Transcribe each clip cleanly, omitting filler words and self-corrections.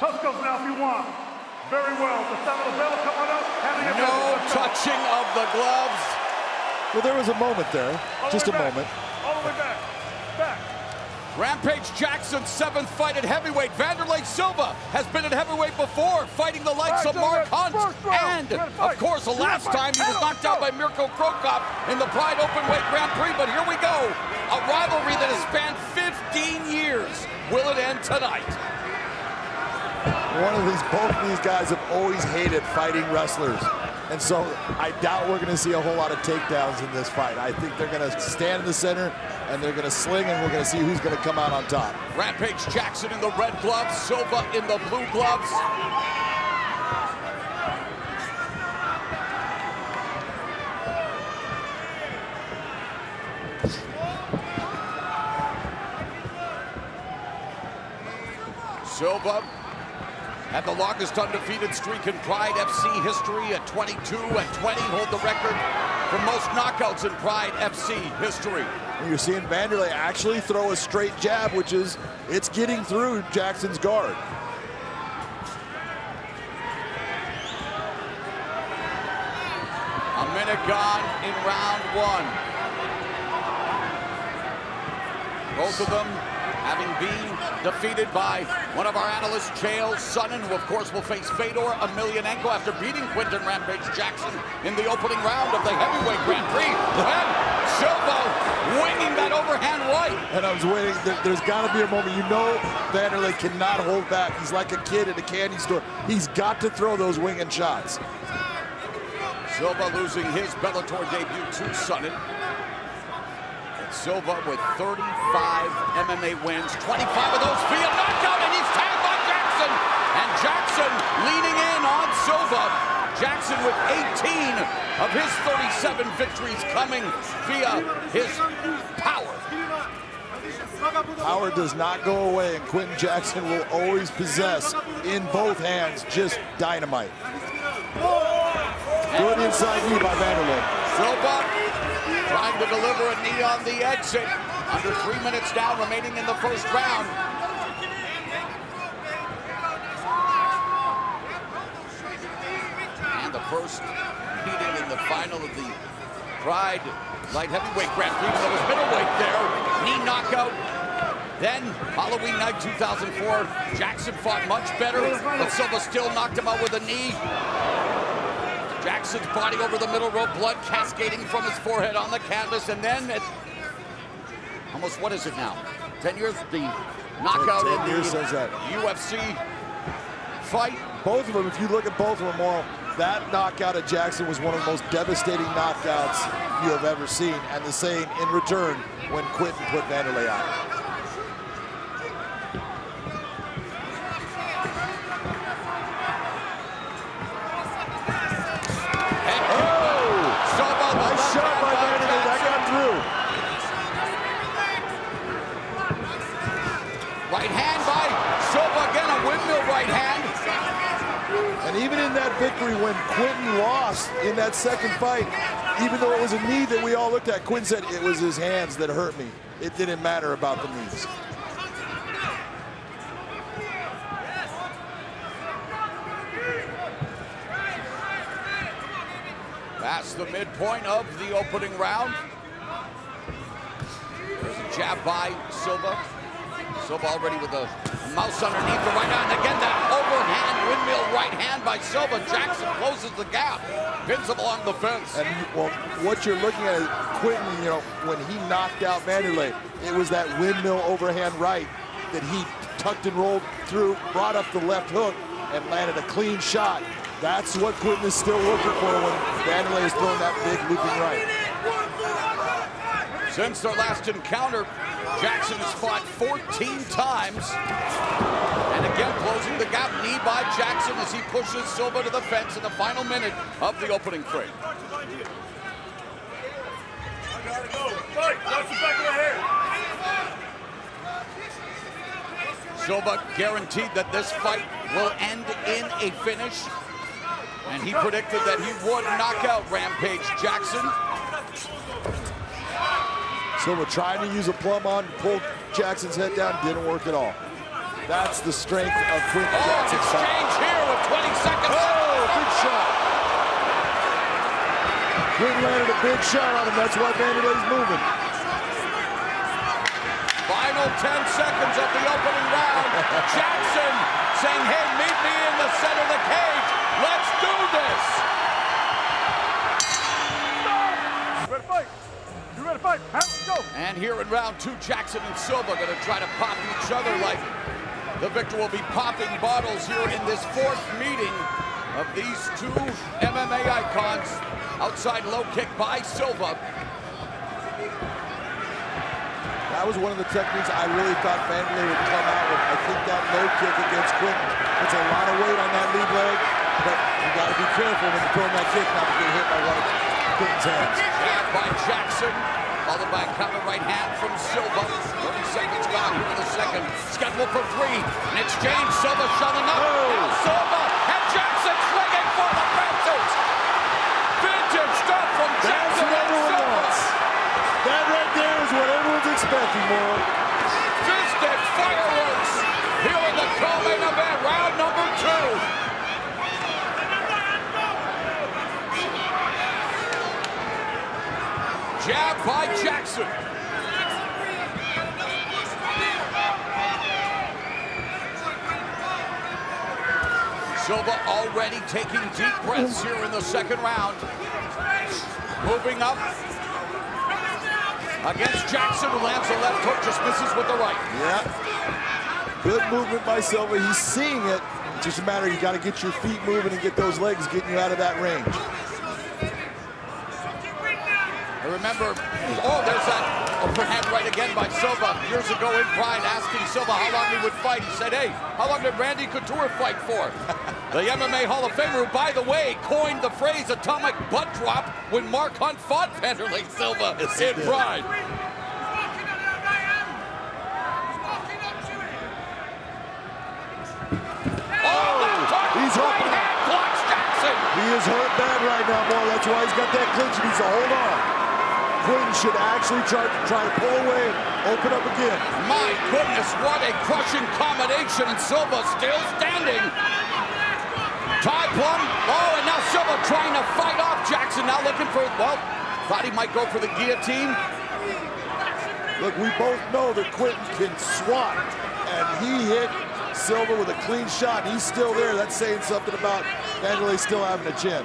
Toast goes now if you want. Very well. The sound of the bell coming up. No touching of the gloves. Well, there was a moment there. Just a moment. All the way back. Back. Rampage Jackson's 7th fight at heavyweight. Wanderlei Silva has been at heavyweight before, fighting the likes of Mark Hunt. And, of course, the last time he was knocked out by Mirko Cro Cop in the Pride Openweight Grand Prix. But here we go. A rivalry that has spanned 15 years. Will it end tonight? Both of these guys have always hated fighting wrestlers. And so I doubt we're going to see a whole lot of takedowns in this fight. I think they're going to stand in the center and they're going to sling, and we're going to see who's going to come out on top. Rampage Jackson in the red gloves, Silva in the blue gloves. Silva had the longest undefeated streak in Pride FC history at 22-20, hold the record for most knockouts in Pride FC history. And you're seeing Wanderlei actually throw a straight jab, which is, it's getting through Jackson's guard. A minute gone in round 1. Both of them having been defeated by one of our analysts, Chael Sonnen, who of course will face Fedor Emelianenko after beating Quinton Rampage Jackson in the opening round of the heavyweight Grand Prix. And Silva winging that overhand right. And I was waiting, there's got to be a moment. You know Wanderlei cannot hold back. He's like a kid at a candy store. He's got to throw those winging shots. Silva losing his Bellator debut to Sonnen. Silva with 35 MMA wins, 25 of those via knockout, and he's tagged by Jackson. And Jackson leaning in on Silva. Jackson with 18 of his 37 victories coming via his power. Power does not go away, and Quinton Jackson will always possess in both hands just dynamite. Good inside knee by Wanderlei. Silva trying to deliver a knee on the exit. Under 3 minutes down remaining in the first round. And the first meeting in the final of the Pride Light Heavyweight Grand Prix. There was middleweight there. Knee knockout. Then, Halloween night 2004, Jackson fought much better, but Silva still knocked him out with a knee. Jackson's body over the middle rope, blood cascading from his forehead on the canvas, and then at almost, what is it now? 10 years, the knockout in the UFC fight. Both of them, if you look at both of them, all, that knockout at Jackson was one of the most devastating knockouts you have ever seen, and the same in return when Quinton put Wanderlei out. Right hand by Silva, again a windmill right hand. And even in that victory, when Quinton lost in that second fight, even though it was a knee that we all looked at, Quinton said it was his hands that hurt me. It didn't matter about the knees. Past the midpoint of the opening round. There's a jab by Silva. Silva already with a mouse underneath the right hand. And again, that overhand windmill right hand by Silva. Jackson closes the gap, pins him along the fence. And well, what you're looking at is Quinton, you know, when he knocked out Wanderlei, it was that windmill overhand right that he tucked and rolled through, brought up the left hook, and landed a clean shot. That's what Quinton is still looking for when Wanderlei is throwing that big looping right. Since their last encounter, Jackson has fought 14 times. And again, closing the gap, knee by Jackson as he pushes Silva to the fence in the final minute of the opening frame. Silva guaranteed that this fight will end in a finish. And he predicted that he would knock out Rampage Jackson. Silva tried to use a plumb on, pulled Jackson's head down, didn't work at all. That's the strength of Quinton Oh, Jackson's side. exchange here with 20 seconds left. Oh, big shot. Quinton landed a big shot on him. That's why Vanderlei's moving. Final 10 seconds of the opening round. Jackson saying, hey, meet me in the center of the cage. Let's do this. You ready to fight? You ready to fight? Let's go. And here in round 2, Jackson and Silva going to try to pop each other like the victor will be popping bottles here in this 4th meeting of these 2 MMA icons. Outside low kick by Silva. That was one of the techniques I really thought Vanderlei would come out with. I think that low kick against Quinton. It's a lot of weight on that lead leg, but you got to be careful when you're throwing that kick not to get hit by one of Quinton's hands. Jab by Jackson, followed by a counter right hand from Silva. 30 seconds gone here in the second. Scheduled for 3. In exchange, Silva shoving up. Now Silva and Jackson swinging for the fences. Vintage stuff from Jackson and Silva. That right there is what everyone's expecting, more. Fisted fireworks here in the co-main event, round number 2. Jab by Jackson. Silva already taking deep breaths here in the second round. Moving up against Jackson, who lands the left hook, just misses with the right. Yeah. Good movement by Silva. He's seeing it. It's just a matter you got to get your feet moving and get those legs getting you out of that range. I remember, there's that overhand right again by Silva years ago in Pride, asking Silva how long he would fight. He said, hey, how long did Randy Couture fight for? The MMA Hall of Famer, who, by the way, coined the phrase atomic butt drop when Mark Hunt fought Vanderlei Silva in Pride. He's hurt. Right hand blocks Jackson. He is hurt bad right now, boy. That's why he's got that clinch. He needs to hold on. Quinton should actually try to pull away, open up again. My goodness, what a crushing combination, and Silva still standing. Tie plum. Oh, and now Silva trying to fight off Jackson. Now looking for, well, thought he might go for the guillotine. Look, we both know that Quinton can swat, and he hit Silva with a clean shot. He's still there. That's saying something about Vanderlei still having a chin.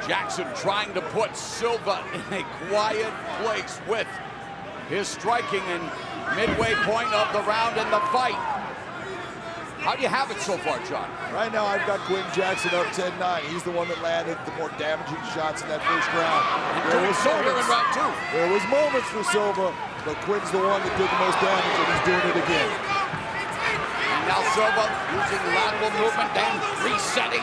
Jackson trying to put Silva in a quiet place with his striking and midway point of the round in the fight. How do you have it so far, John? Right now, I've got Quinton Jackson up 10-9. He's the one that landed the more damaging shots in that first round. There was so here in round 2. There was moments for Silva, but Quinton's the one that did the most damage, and he's doing it again. And now Silva using lateral movement, then resetting.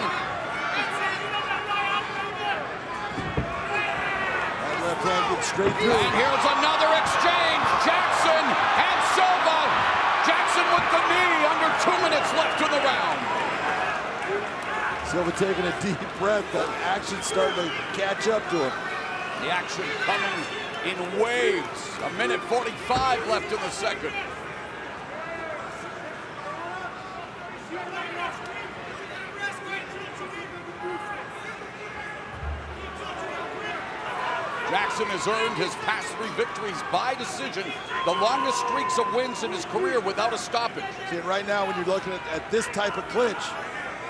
Left hand gets straight through. And here's another exchange. Jackson and Silva. Jackson with the knee, under 2 minutes left in the round. Silva taking a deep breath. That action's starting to catch up to him. The action coming in waves. 1:45 left in the second. Jackson has earned his past 3 victories by decision, the longest streaks of wins in his career without a stoppage. See, right now, when you're looking at this type of clinch,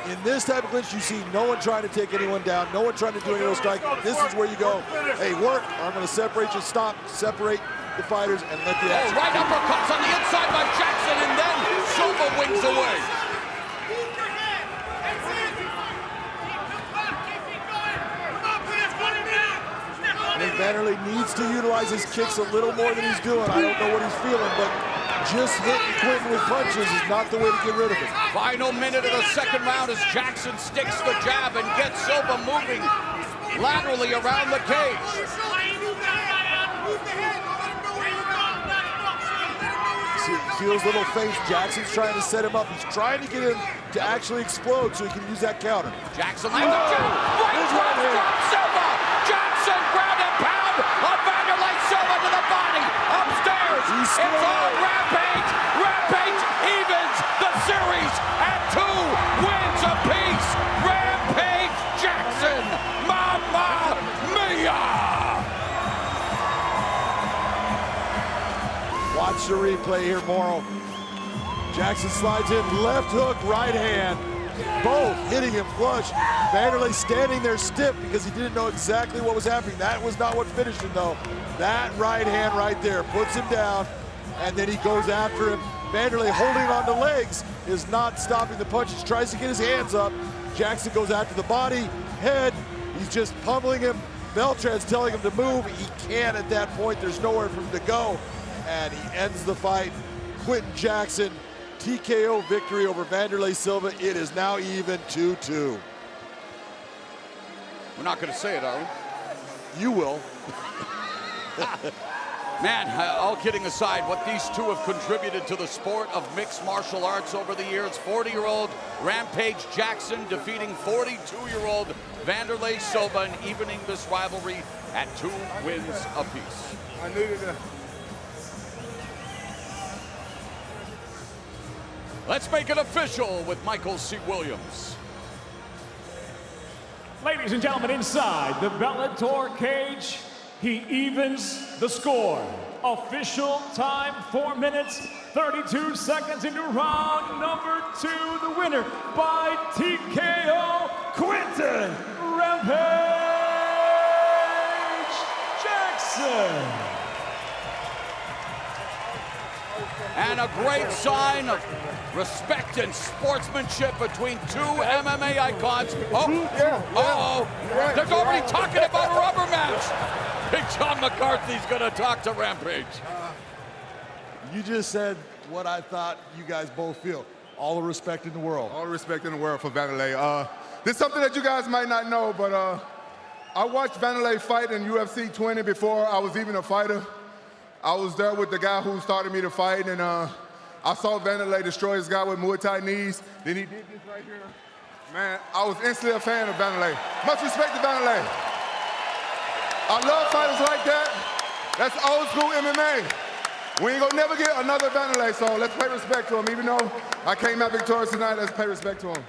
in this type of clinch, you see no one trying to take anyone down, no one trying to do any of those strikes. This is where you go, hey, work, or I'm going to separate you, stop, separate the fighters, and let the action. Right uppercuts on the inside by Jackson, and then Silva wings away. I think Vanderlei needs to utilize his kicks a little more than he's doing. I don't know what he's feeling, but just hitting Quinton with punches is not the way to get rid of him. Final minute of the second round as Jackson sticks the jab and gets Silva moving laterally around the cage. See those little feints? Jackson's trying to set him up. He's trying to get him to actually explode so he can use that counter. Jackson lands a jab. Right from Silva. Jackson ground and pound of Vanderlei Silva to the body. Upstairs. It's on Rampage. Rampage evens the replay here, Morrow. Jackson slides in, left hook, right hand. Both hitting him flush. Vanderlei standing there stiff because he didn't know exactly what was happening. That was not what finished him, though. That right hand right there puts him down, and then he goes after him. Vanderlei holding on to legs is not stopping the punches, tries to get his hands up. Jackson goes after the body, head. He's just pummeling him. Beltran's telling him to move. He can't at that point. There's nowhere for him to go. And he ends the fight. Quinton Jackson, TKO victory over Vanderlei Silva. It is now even 2-2. We're not going to say it, are we? You will. Man, all kidding aside, what these two have contributed to the sport of mixed martial arts over the years. 40-year-old Rampage Jackson defeating 42-year-old Vanderlei Silva and evening this rivalry at 2 wins apiece. I needed to. Let's make it official with Michael C. Williams. Ladies and gentlemen, inside the Bellator cage, he evens the score. Official time, 4 minutes, 32 seconds into round number 2. The winner by TKO, Quinton Rampage Jackson. And a great sign of respect and sportsmanship between two MMA icons. They're already talking about a rubber match. Big John McCarthy's gonna talk to Rampage. You just said what I thought you guys both feel. All the respect in the world. All the respect in the world for Vanderlei. This is something that you guys might not know, but I watched Vanderlei fight in UFC 20 before I was even a fighter. I was there with the guy who started me to fight, and I saw Vanderlei destroy this guy with Muay Thai knees. Then he did this right here. Man, I was instantly a fan of Vanderlei. Much respect to Vanderlei. I love fighters like that. That's old school MMA. We ain't gonna never get another Vanderlei, so let's pay respect to him. Even though I came out victorious tonight, let's pay respect to him.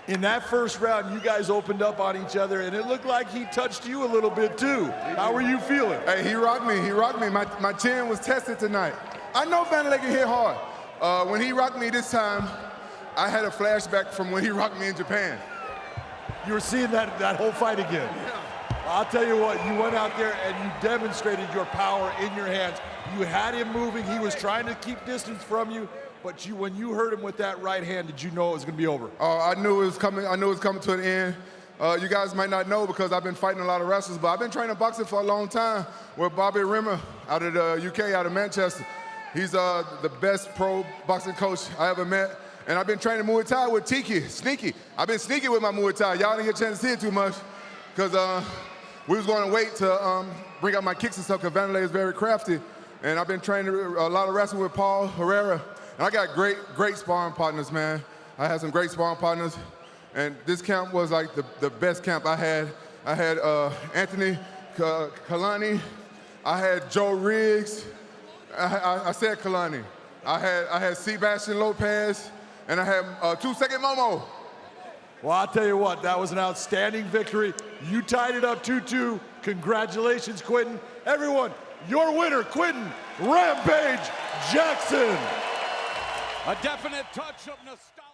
In that first round, you guys opened up on each other, and it looked like he touched you a little bit, too. How were you feeling? Hey, he rocked me. He rocked me. My chin was tested tonight. I know Vanderlei can hit hard. When he rocked me this time, I had a flashback from when he rocked me in Japan. You were seeing that whole fight again. Yeah. I'll tell you what, you went out there and you demonstrated your power in your hands. You had him moving. He was trying to keep distance from you. But when you hurt him with that right hand, did you know it was going to be over? I knew it was coming. I knew it was coming to an end. You guys might not know because I've been fighting a lot of wrestlers, but I've been training boxing for a long time with Bobby Rimmer out of the UK, out of Manchester. He's the best pro boxing coach I ever met. And I've been training Muay Thai with Tiki, Sneaky. I've been sneaky with my Muay Thai. Y'all didn't get a chance to see it too much because we was going to wait to bring out my kicks and stuff because Vanderlei is very crafty. And I've been training a lot of wrestling with Paul Herrera. And I got great sparring partners, man. I had some great sparring partners. And this camp was like the best camp I had. I had Anthony Kalani. I had Joe Riggs. I said Kalani. I had Sebastian Lopez. And I had 2-second Momo. Well, I'll tell you what, that was an outstanding victory. You tied it up 2-2. Congratulations, Quinton. Everyone, your winner, Quinton Rampage Jackson. A definite touch of nostalgia.